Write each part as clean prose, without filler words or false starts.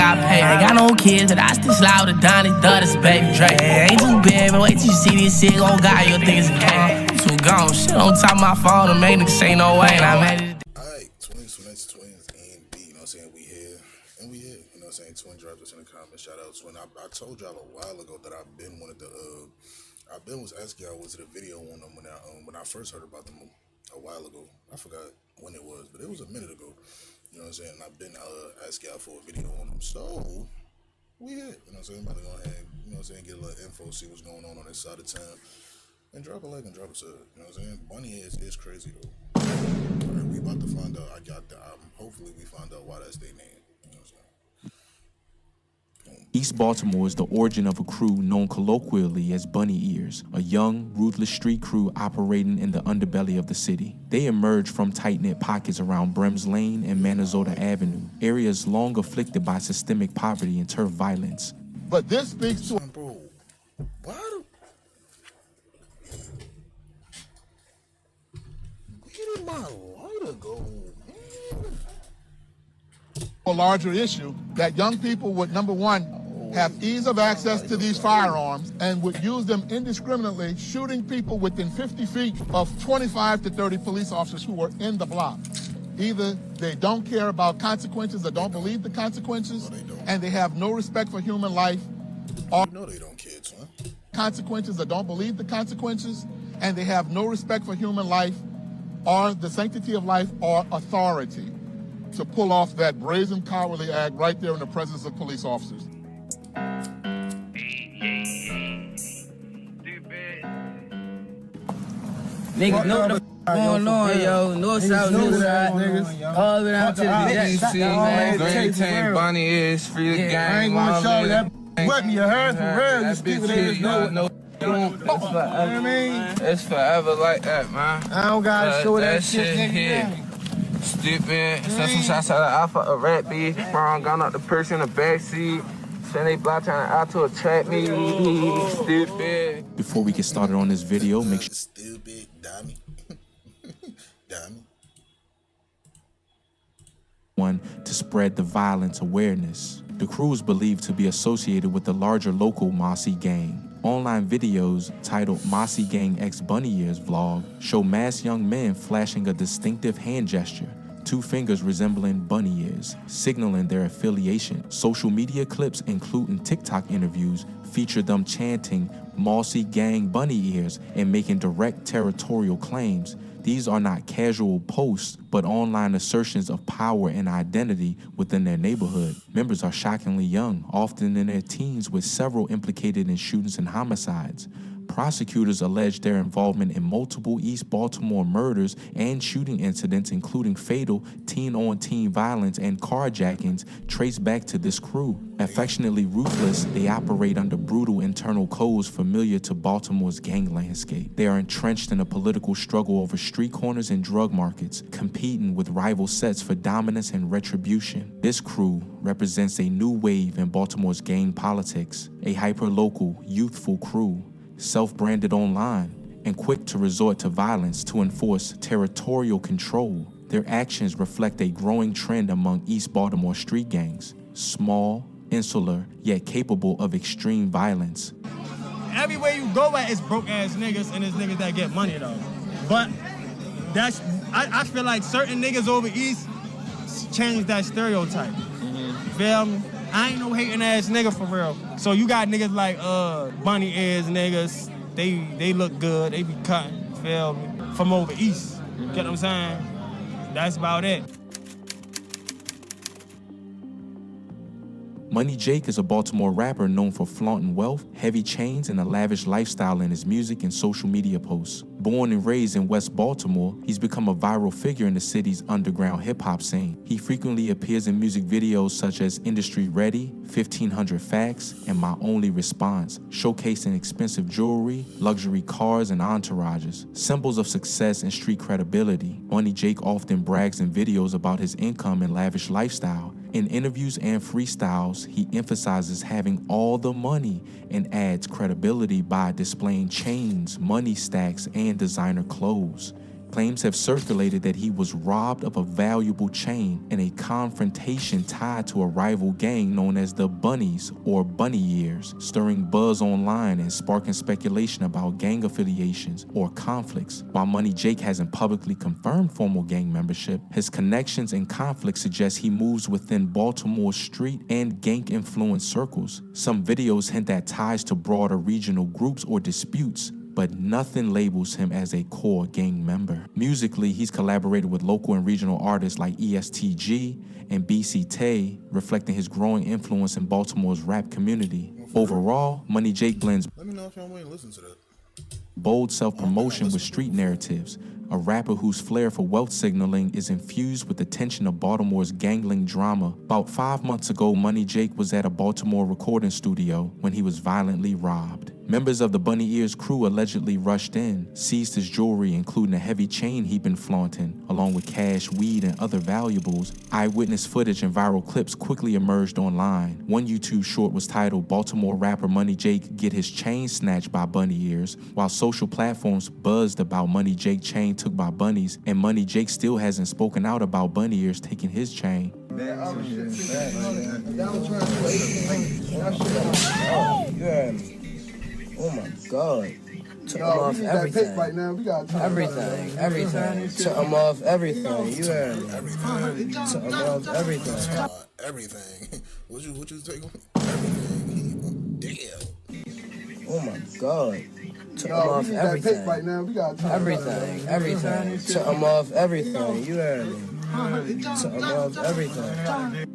I pay. Ain't got no kids, but I still slide with the Donnie Dutters, baby Drake. Ain't too big, but wait till you see this shit. Gon' guy, you'll think it's a cake. Too gone, shit on top of my phone to make niggas say no way. And I made it. Alright, twins, and B, you know what I'm saying? We here, and we here, you know what I'm saying? Twin dropped us in the comments. Shout out Twin. I told y'all a while ago that I've been was asking y'all, was it a video on them when I first heard about them a while ago. I forgot when it was, but it was a minute ago. You know what I'm saying? And I've been asking y'all for a video on them. So, we here. You know what I'm saying? I'm about to go ahead, you know what I'm saying, get a little info, see what's going on this side of town. And drop a like and drop a sub. You know what I'm saying? Bunny is crazy, though. Alright, we about to find out. Hopefully we find out why that's their name. You know what I'm saying? East Baltimore is the origin of a crew known colloquially as Bunny Ears, a young, ruthless street crew operating in the underbelly of the city. They emerged from tight-knit pockets around Brems Lane and Manizota Avenue, areas long afflicted by systemic poverty and turf violence. But this speaks to... Bro, why do... Where did my lighter go? A larger issue that young people would, number one, have ease of access to these firearms and would use them indiscriminately, shooting people within 50 feet of 25 to 30 police officers who are in the block. Either they don't care about consequences or don't believe the consequences, and they have no respect for human life, or you know they don't care, son. Consequences or don't believe the consequences, and they have no respect for human life or the sanctity of life or authority to pull off that brazen, cowardly act right there in the presence of police officers. Niggas know what the going on, yo. North, south, new side, all the way down to the jet. Man, Green Tank, Bonnie is free the game. I ain't gonna show that weapon you heard for real. You stupid ass know. It's forever like that, man. I don't gotta show that shit, here. Stupid. Send some shots out of Alpha, a rat beef. Gone out the person in the backseat. Send they block trying to out to attract me. Stupid. Before we get started on this video, make sure Stupid dummy. Dummy. one to spread the violence awareness. The crew is believed to be associated with the larger local Mossy gang. Online videos titled Mossy Gang X Bunny Ears Vlog show masked young men flashing a distinctive hand gesture, two fingers resembling bunny ears, signaling their affiliation. Social media clips, including TikTok interviews, feature them chanting Mossy Gang Bunny Ears and making direct territorial claims. These are not casual posts, but online assertions of power and identity within their neighborhood. Members are shockingly young, often in their teens, with several implicated in shootings and homicides. Prosecutors allege their involvement in multiple East Baltimore murders and shooting incidents, including fatal teen-on-teen violence and carjackings, traced back to this crew. Affectionately ruthless, they operate under brutal internal codes familiar to Baltimore's gang landscape. They are entrenched in a political struggle over street corners and drug markets, competing with rival sets for dominance and retribution. This crew represents a new wave in Baltimore's gang politics, a hyper-local, youthful crew, self-branded online, and quick to resort to violence to enforce territorial control. Their actions reflect a growing trend among East Baltimore street gangs, small, insular, yet capable of extreme violence. Everywhere you go at is broke-ass niggas, and it's niggas that get money, though. But I feel like certain niggas over East change that stereotype. Feel me? I ain't no hating ass nigga for real. So you got niggas like bunny ears niggas. They look good. They be cutting. Feel me? From over East. Get what I'm saying? That's about it. Money Jake is a Baltimore rapper known for flaunting wealth, heavy chains, and a lavish lifestyle in his music and social media posts. Born and raised in West Baltimore, he's become a viral figure in the city's underground hip-hop scene. He frequently appears in music videos such as Industry Ready, 1500 Facts, and My Only Response, showcasing expensive jewelry, luxury cars, and entourages. Symbols of success and street credibility, Money Jake often brags in videos about his income and lavish lifestyle. In interviews and freestyles, he emphasizes having all the money and adds credibility by displaying chains, money stacks, and designer clothes. Claims have circulated that he was robbed of a valuable chain in a confrontation tied to a rival gang known as the Bunnies or Bunny Ears, stirring buzz online and sparking speculation about gang affiliations or conflicts. While Money Jake hasn't publicly confirmed formal gang membership, his connections and conflicts suggest he moves within Baltimore's street and gang-influenced circles. Some videos hint at ties to broader regional groups or disputes, but nothing labels him as a core gang member. Musically, he's collaborated with local and regional artists like ESTG and BC Tay, reflecting his growing influence in Baltimore's rap community. Overall, Money Jake blends Let me know if y'all want to listen to that. bold self-promotion with street narratives, a rapper whose flair for wealth signaling is infused with the tension of Baltimore's gangling drama. About 5 months ago, Money Jake was at a Baltimore recording studio when he was violently robbed. Members of the Bunny Ears crew allegedly rushed in, seized his jewelry, including a heavy chain he'd been flaunting, along with cash, weed, and other valuables. Eyewitness footage and viral clips quickly emerged online. One YouTube short was titled "Baltimore rapper Money Jake Get His Chain Snatched by Bunny Ears," while social platforms buzzed about Money Jake chain took by bunnies, and Money Jake still hasn't spoken out about Bunny Ears taking his chain. Oh my God. Took him off everything. Right now. We got everything. Took him off everything. You heard me. Took him off everything. Everything. What you take on? Everything. Damn. Oh my God. Took him off everything. Right now. We got everything. Took him off everything. You heard me. Took him off everything.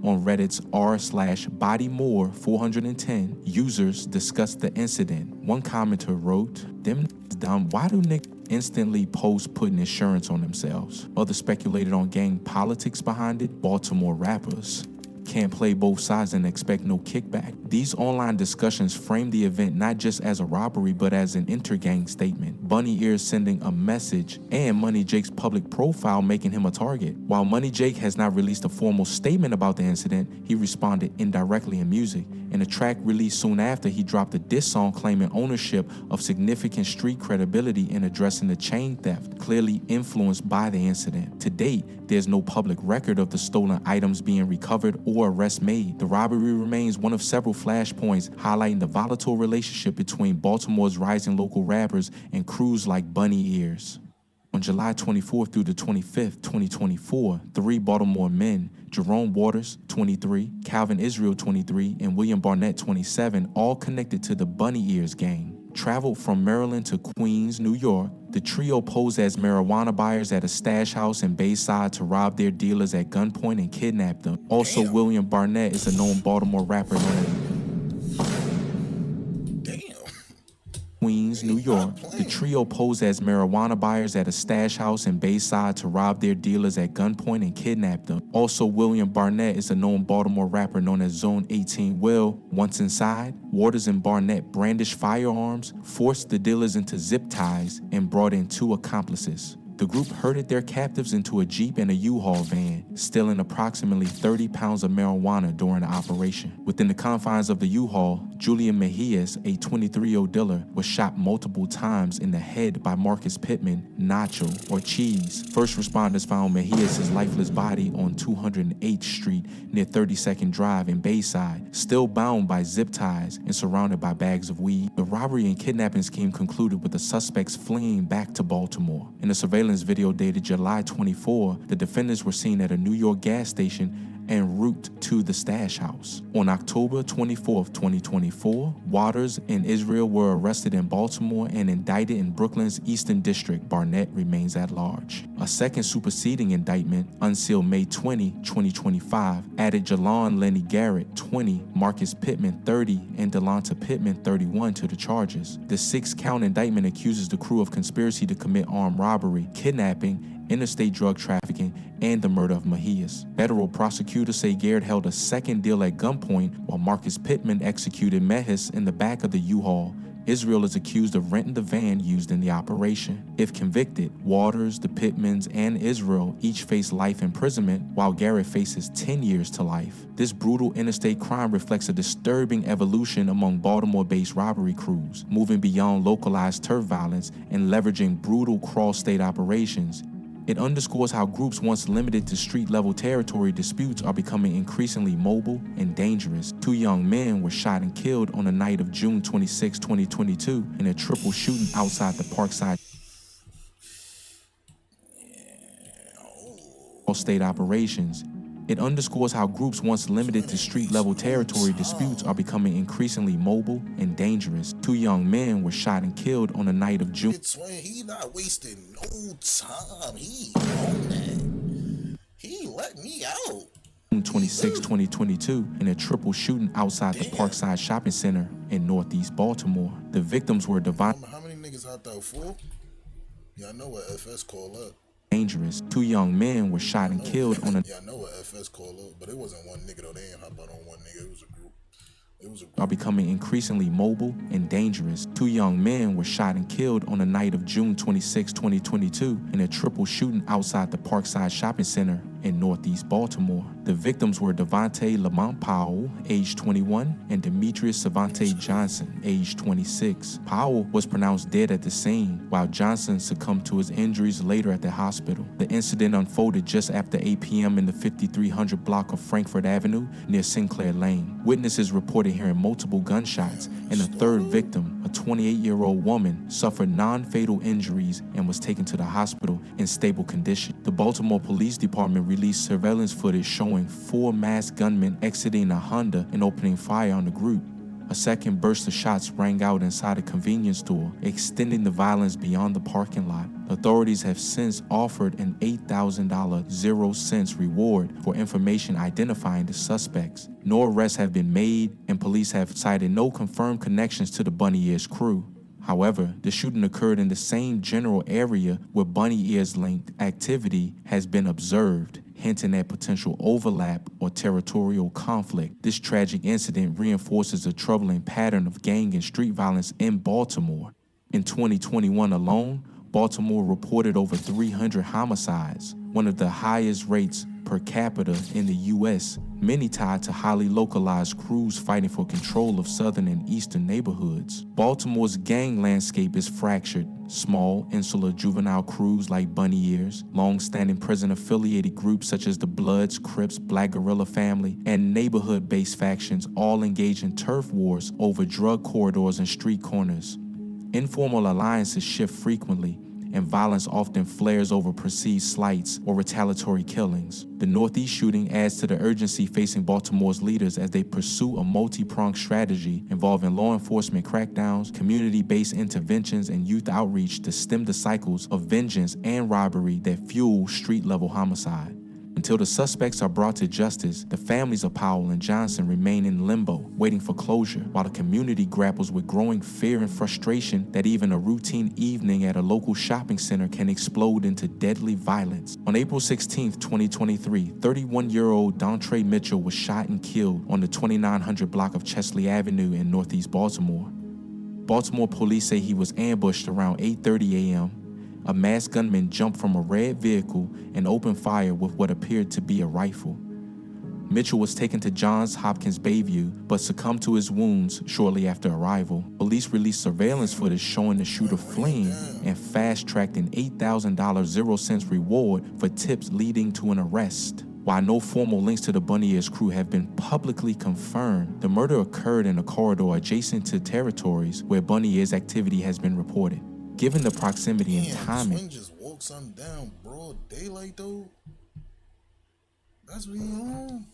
On Reddit's r/BodyMore410, users discussed the incident. One commenter wrote, "Them dumb, why do niggas instantly post putting insurance on themselves?" Others speculated on gang politics behind it. Baltimore rappers can't play both sides and expect no kickback. These online discussions frame the event not just as a robbery, but as an inter-gang statement. Bunny Ears sending a message, and Money Jake's public profile making him a target. While Money Jake has not released a formal statement about the incident, he responded indirectly in music. In a track released soon after, he dropped a diss song claiming ownership of significant street credibility in addressing the chain theft, clearly influenced by the incident. To date, there's no public record of the stolen items being recovered or arrests made. The robbery remains one of several flashpoints highlighting the volatile relationship between Baltimore's rising local rappers and crews like Bunny Ears. On July 24th through the 25th, 2024, 3 Baltimore men, Jerome Waters, 23, Calvin Israel, 23, and William Barnett, 27, all connected to the Bunny Ears gang, traveled from Maryland to Queens, New York. The trio posed as marijuana buyers at a stash house in Bayside to rob their dealers at gunpoint and kidnap them. Also, William Barnett is a known Baltimore rapper known as Queens, New York. The trio posed as marijuana buyers at a stash house in Bayside to rob their dealers at gunpoint and kidnap them. Also, William Barnett is a known Baltimore rapper known as Zone 18 Will. Once inside, Waters and Barnett brandished firearms, forced the dealers into zip ties, and brought in 2 accomplices. The group herded their captives into a Jeep and a U-Haul van, stealing approximately 30 pounds of marijuana during the operation. Within the confines of the U-Haul, Julian Mejias, a 23-year-old dealer, was shot multiple times in the head by Marcus Pittman, Nacho, or Cheese. First responders found Mejias' lifeless body on 208th Street near 32nd Drive in Bayside, still bound by zip ties and surrounded by bags of weed. The robbery and kidnapping scheme concluded with the suspects fleeing back to Baltimore. In a surveillance video dated July 24, the defendants were seen at a New York gas station en route to the stash house. On October 24, 2024, Waters and Israel were arrested in Baltimore and indicted in Brooklyn's Eastern District. Barnett remains at large. A second superseding indictment, unsealed May 20, 2025, added Jalon Lenny Garrett, 20, Marcus Pittman, 30, and Delonta Pittman, 31, to the charges. The 6-count indictment accuses the crew of conspiracy to commit armed robbery, kidnapping, interstate drug trafficking, and the murder of Mejias. Federal prosecutors say Garrett held a second deal at gunpoint while Marcus Pittman executed Mejias in the back of the U-Haul Israel is accused of renting the van used in the operation. If convicted, Waters, the Pittmans, and Israel each face life imprisonment, while Garrett faces 10 years to life. This brutal interstate crime reflects a disturbing evolution among Baltimore-based robbery crews, moving beyond localized turf violence and leveraging brutal cross-state operations. It underscores how groups once limited to street-level territory disputes are becoming increasingly mobile and dangerous. 2 young men were shot and killed on the night of June 26, 2022 in a triple shooting outside the Parkside state operations. It underscores how groups once limited to street-level territory disputes are becoming increasingly mobile and dangerous. 2 young men were shot and killed on the night of June. He not wasting no time. He on that. He let me out. 26, 2022 in a triple shooting outside the Parkside Shopping Center in Northeast Baltimore. The victims were How many niggas out there, fool? Y'all know what FS call up. Dangerous. 2 young men were shot and killed on a... Yeah, I know what FS call up, but it wasn't one nigga though. They ain't hop out on one nigga. It was a group. Are becoming increasingly mobile and dangerous. 2 young men were shot and killed on the night of June 26, 2022 in a triple shooting outside the Parkside Shopping Center in Northeast Baltimore. The victims were Devontae Lamont Powell, age 21, and Demetrius Savante Johnson, age 26. Powell was pronounced dead at the scene, while Johnson succumbed to his injuries later at the hospital. The incident unfolded just after 8 p.m. in the 5300 block of Frankfort Avenue near Sinclair Lane. Witnesses reported hearing multiple gunshots, and a third victim, a 28-year-old woman, suffered non-fatal injuries and was taken to the hospital in stable condition. The Baltimore Police Department released surveillance footage showing 4 masked gunmen exiting a Honda and opening fire on the group. A second burst of shots rang out inside a convenience store, extending the violence beyond the parking lot. Authorities have since offered an $8,000 0-cents reward for information identifying the suspects. No arrests have been made, and police have cited no confirmed connections to the Bunny Ears crew. However, the shooting occurred in the same general area where Bunny Ears-linked activity has been observed, hinting at potential overlap or territorial conflict. This tragic incident reinforces a troubling pattern of gang and street violence in Baltimore. In 2021 alone, Baltimore reported over 300 homicides, one of the highest rates per capita in the U.S., many tied to highly localized crews fighting for control of southern and eastern neighborhoods. Baltimore's gang landscape is fractured. Small, insular juvenile crews like Bunny Ears, long-standing prison-affiliated groups such as the Bloods, Crips, Black Guerrilla Family, and neighborhood-based factions all engage in turf wars over drug corridors and street corners. Informal alliances shift frequently, and violence often flares over perceived slights or retaliatory killings. The Northeast shooting adds to the urgency facing Baltimore's leaders as they pursue a multi-pronged strategy involving law enforcement crackdowns, community-based interventions, and youth outreach to stem the cycles of vengeance and robbery that fuel street-level homicide. Until the suspects are brought to justice, the families of Powell and Johnson remain in limbo, waiting for closure, while the community grapples with growing fear and frustration that even a routine evening at a local shopping center can explode into deadly violence. On April 16, 2023, 31-year-old Dontre Mitchell was shot and killed on the 2900 block of Chesley Avenue in Northeast Baltimore. Baltimore police say he was ambushed around 8:30 a.m. A masked gunman jumped from a red vehicle and opened fire with what appeared to be a rifle. Mitchell was taken to Johns Hopkins Bayview, but succumbed to his wounds shortly after arrival. Police released surveillance footage showing the shooter fleeing and fast-tracked an $8,000 0-cents reward for tips leading to an arrest. While no formal links to the Bunny Ears crew have been publicly confirmed, the murder occurred in a corridor adjacent to territories where Bunny Ears activity has been reported. Given the proximity and timing, Twin just woke something down broad daylight though. That's what he on.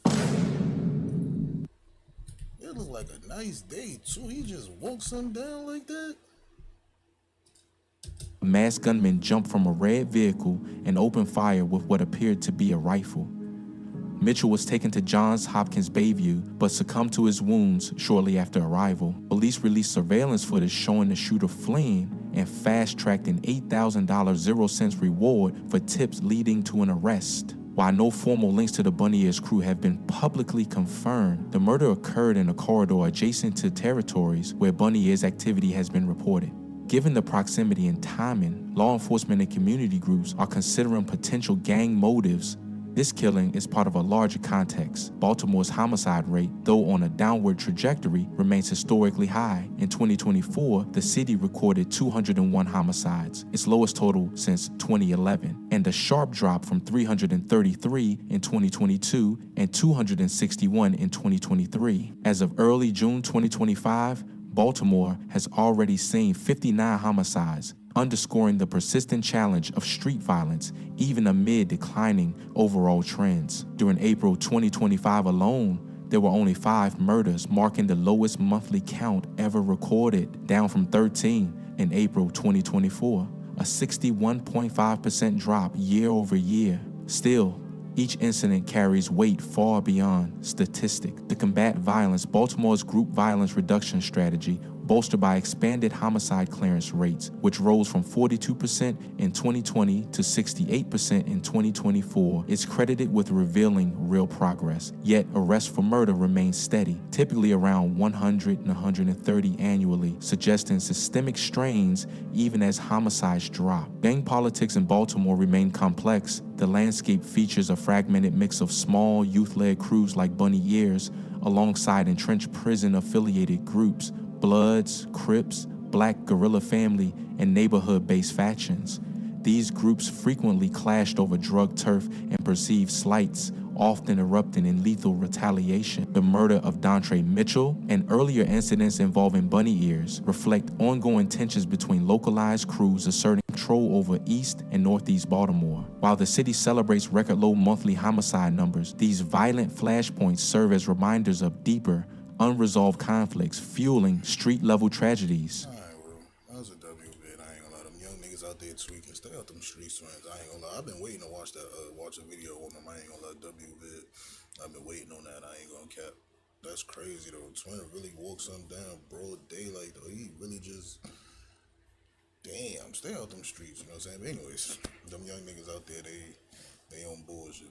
It looked like a nice day too. He just woke something down like that. a masked gunman jumped from a red vehicle and opened fire with what appeared to be a rifle. Mitchell was taken to Johns Hopkins Bayview, but succumbed to his wounds shortly after arrival. Police released surveillance footage showing the shooter fleeing and fast-tracked an $8,000 0-cents reward for tips leading to an arrest. While no formal links to the Bunny Ears crew have been publicly confirmed, the murder occurred in a corridor adjacent to territories where Bunny Ears activity has been reported. Given the proximity and timing, law enforcement and community groups are considering potential gang motives. This killing is part of a larger context. Baltimore's homicide rate, though on a downward trajectory, remains historically high. In 2024, the city recorded 201 homicides, its lowest total since 2011, and a sharp drop from 333 in 2022 and 261 in 2023. As of early June 2025, Baltimore has already seen 59 homicides, underscoring the persistent challenge of street violence even amid declining overall trends. During April 2025 alone, there were only 5 murders, marking the lowest monthly count ever recorded, down from 13 in April 2024, a 61.5% drop year over year. Still, each incident carries weight far beyond statistic. To combat violence, Baltimore's group violence reduction strategy, bolstered by expanded homicide clearance rates, which rose from 42% in 2020 to 68% in 2024, is credited with revealing real progress. Yet, arrests for murder remain steady, typically around 100 and 130 annually, suggesting systemic strains even as homicides drop. Gang politics in Baltimore remain complex. The landscape features a fragmented mix of small, youth-led crews like Bunny Ears, alongside entrenched prison-affiliated groups, Bloods, Crips, Black Guerrilla Family, and neighborhood-based factions. These groups frequently clashed over drug turf and perceived slights, often erupting in lethal retaliation. The murder of Dontre Mitchell and earlier incidents involving Bunny Ears reflect ongoing tensions between localized crews asserting control over East and Northeast Baltimore. While the city celebrates record-low monthly homicide numbers, these violent flashpoints serve as reminders of deeper, unresolved conflicts fueling street-level tragedies. Alright, well, that was a W bit. I ain't gonna lie. Them young niggas out there tweaking. Stay out them streets, friends. I ain't gonna lie. I've been waiting to watch that, watch a video on them. I ain't gonna lie. W bit. I've been waiting on that. I ain't gonna cap. That's crazy though. Twin really walked something down broad daylight though. He really just, damn. Stay out them streets. You know what I'm saying? But anyways, them young niggas out there, they on bullshit.